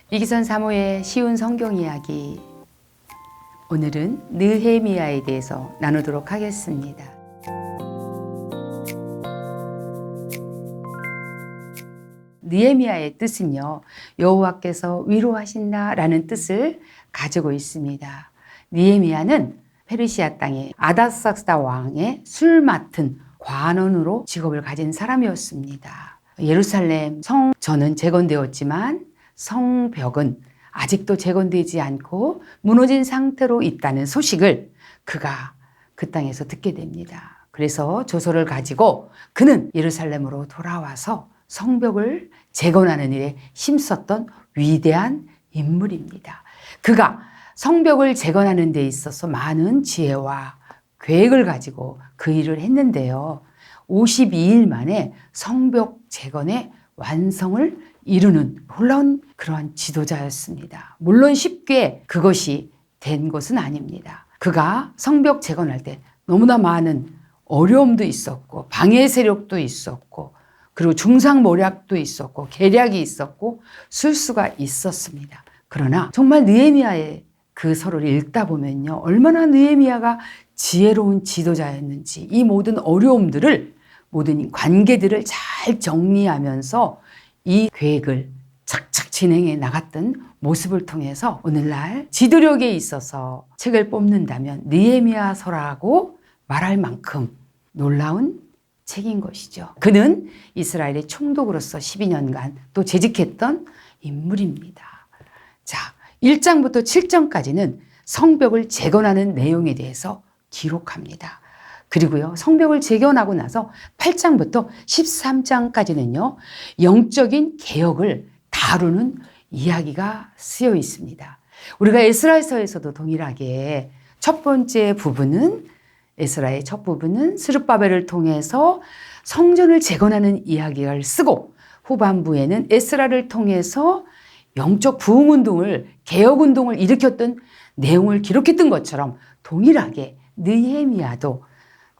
이기선 사모의 쉬운 성경 이야기, 오늘은 느헤미야에 대해서 나누도록 하겠습니다. 느헤미야의 뜻은요, 여호와께서 위로하신다라는 뜻을 가지고 있습니다. 느헤미야는 페르시아 땅의 아닥사스다 왕의 술 맡은 관원으로 직업을 가진 사람이었습니다. 예루살렘 성전은 재건되었지만 성벽은 아직도 재건되지 않고 무너진 상태로 있다는 소식을 그가 그 땅에서 듣게 됩니다. 그래서 조서를 가지고 그는 예루살렘으로 돌아와서 성벽을 재건하는 일에 힘썼던 위대한 인물입니다. 그가 성벽을 재건하는 데 있어서 많은 지혜와 계획을 가지고 그 일을 했는데요. 52일 만에 성벽 재건의 완성을 이루는 놀라운 그러한 지도자였습니다. 물론 쉽게 그것이 된 것은 아닙니다. 그가 성벽 재건할 때 너무나 많은 어려움도 있었고 방해 세력도 있었고 그리고 중상모략도 있었고 계략이 있었고 술수가 있었습니다. 그러나 정말 느헤미야의 그 서를 읽다 보면요, 얼마나 느헤미야가 지혜로운 지도자였는지, 이 모든 어려움들을, 모든 관계들을 잘 정리하면서 이 계획을 착착 진행해 나갔던 모습을 통해서 오늘날 지도력에 있어서 책을 뽑는다면 느헤미야서라고 말할 만큼 놀라운 책인 것이죠. 그는 이스라엘의 총독으로서 12년간 또 재직했던 인물입니다. 자, 1장부터 7장까지는 성벽을 재건하는 내용에 대해서 기록합니다. 그리고요, 성벽을 재건하고 나서 8장부터 13장까지는요, 영적인 개혁을 다루는 이야기가 쓰여 있습니다. 우리가 에스라서에서도 동일하게 첫 번째 부분은, 에스라의 첫 부분은 스룹바벨을 통해서 성전을 재건하는 이야기를 쓰고, 후반부에는 에스라를 통해서 영적 부흥운동을, 개혁운동을 일으켰던 내용을 기록했던 것처럼 동일하게 느헤미야도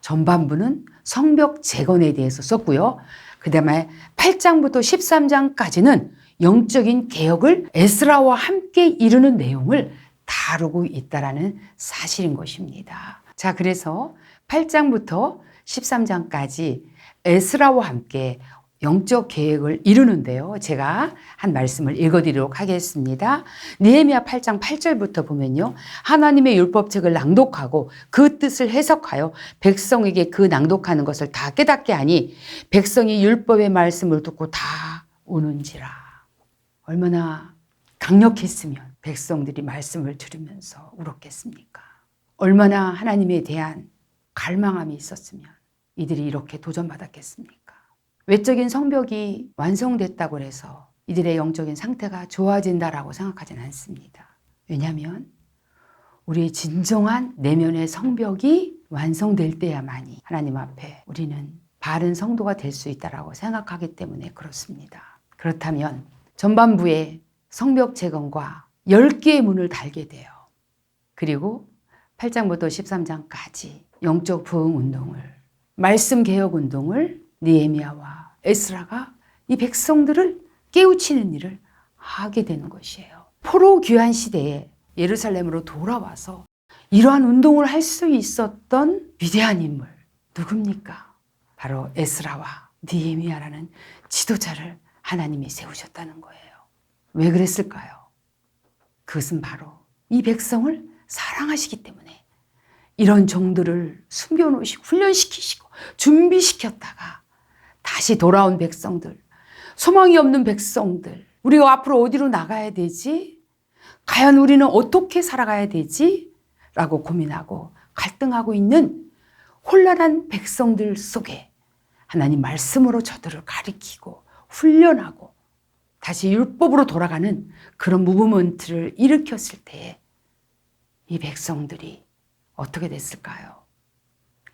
전반부는 성벽 재건에 대해서 썼고요. 그 다음에 8장부터 13장까지는 영적인 개혁을 에스라와 함께 이루는 내용을 다루고 있다는 사실인 것입니다. 자, 그래서 8장부터 13장까지 에스라와 함께 영적 계획을 이루는데요. 제가 한 말씀을 읽어드리도록 하겠습니다. 느헤미야 8장 8절부터 보면요, 하나님의 율법책을 낭독하고 그 뜻을 해석하여 백성에게 그 낭독하는 것을 다 깨닫게 하니 백성이 율법의 말씀을 듣고 다 우는지라. 얼마나 강력했으면 백성들이 말씀을 들으면서 울었겠습니까? 얼마나 하나님에 대한 갈망함이 있었으면 이들이 이렇게 도전받았겠습니까? 외적인 성벽이 완성됐다고 해서 이들의 영적인 상태가 좋아진다라고 생각하지는 않습니다. 왜냐하면 우리의 진정한 내면의 성벽이 완성될 때야만이 하나님 앞에 우리는 바른 성도가 될 수 있다라고 생각하기 때문에 그렇습니다. 그렇다면 전반부에 성벽 재건과 10개의 문을 달게 돼요. 그리고 8장부터 13장까지 영적 부흥 운동을, 말씀 개혁 운동을 느헤미야와 에스라가 이 백성들을 깨우치는 일을 하게 되는 것이에요. 포로 귀환 시대에 예루살렘으로 돌아와서 이러한 운동을 할 수 있었던 위대한 인물 누굽니까? 바로 에스라와 느헤미야라는 지도자를 하나님이 세우셨다는 거예요. 왜 그랬을까요? 그것은 바로 이 백성을 사랑하시기 때문에 이런 종들을 숨겨놓으시고 훈련시키시고 준비시켰다가 다시 돌아온 백성들, 소망이 없는 백성들, 우리가 앞으로 어디로 나가야 되지? 과연 우리는 어떻게 살아가야 되지? 라고 고민하고 갈등하고 있는 혼란한 백성들 속에 하나님 말씀으로 저들을 가리키고 훈련하고 다시 율법으로 돌아가는 그런 무브먼트를 일으켰을 때에 이 백성들이 어떻게 됐을까요?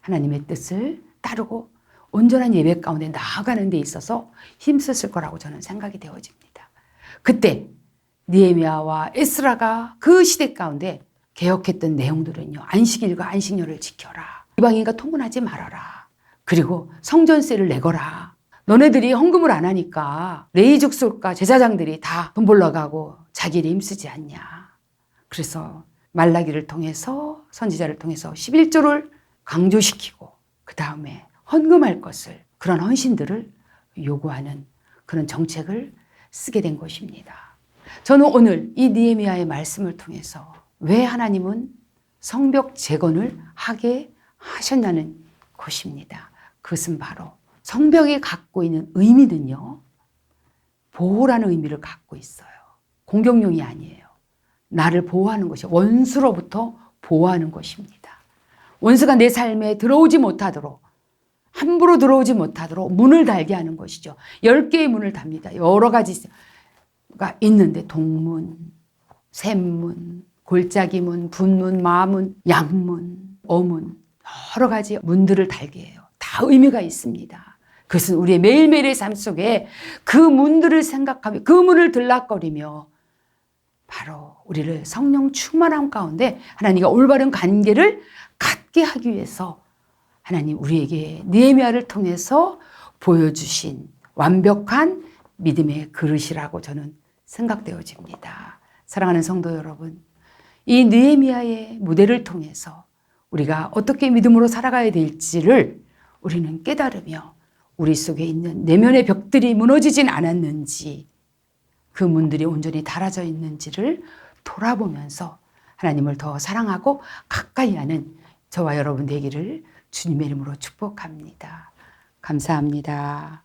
하나님의 뜻을 따르고 온전한 예배 가운데 나아가는 데 있어서 힘썼을 거라고 저는 생각이 되어집니다. 그때 느헤미야와 에스라가 그 시대 가운데 개혁했던 내용들은요, 안식일과 안식년을 지켜라, 이방인과 통혼하지 말아라, 그리고 성전세를 내거라, 너네들이 헌금을 안 하니까 레이족속과 제사장들이 다 돈 벌러 가고 자기 일 힘쓰지 않냐. 그래서 말라기를 통해서 선지자를 통해서 11조를 강조시키고 그 다음에 헌금할 것을 그런 헌신들을 요구하는 그런 정책을 쓰게 된 것입니다. 저는 오늘 이 느헤미야의 말씀을 통해서 왜 하나님은 성벽 재건을 하게 하셨냐는 것입니다. 그것은 바로 성벽이 갖고 있는 의미는요, 보호라는 의미를 갖고 있어요. 공격용이 아니에요. 나를 보호하는 것이 원수로부터 보호하는 것입니다. 원수가 내 삶에 들어오지 못하도록, 함부로 들어오지 못하도록 문을 달게 하는 것이죠. 10개의 문을 답니다. 여러 가지가 있는데 동문, 샘문, 골짜기문, 분문, 마문, 양문, 어문, 여러 가지 문들을 달게 해요. 다 의미가 있습니다. 그것은 우리의 매일매일의 삶 속에 그 문들을 생각하며 그 문을 들락거리며 바로 우리를 성령 충만함 가운데 하나님과 올바른 관계를 갖게 하기 위해서 하나님 우리에게 느헤미야를 통해서 보여주신 완벽한 믿음의 그릇이라고 저는 생각되어집니다. 사랑하는 성도 여러분, 이 느헤미야의 무대를 통해서 우리가 어떻게 믿음으로 살아가야 될지를 우리는 깨달으며 우리 속에 있는 내면의 벽들이 무너지진 않았는지 그 문들이 온전히 닫아져 있는지를 돌아보면서 하나님을 더 사랑하고 가까이 하는 저와 여러분 되기를 주님의 이름으로 축복합니다. 감사합니다.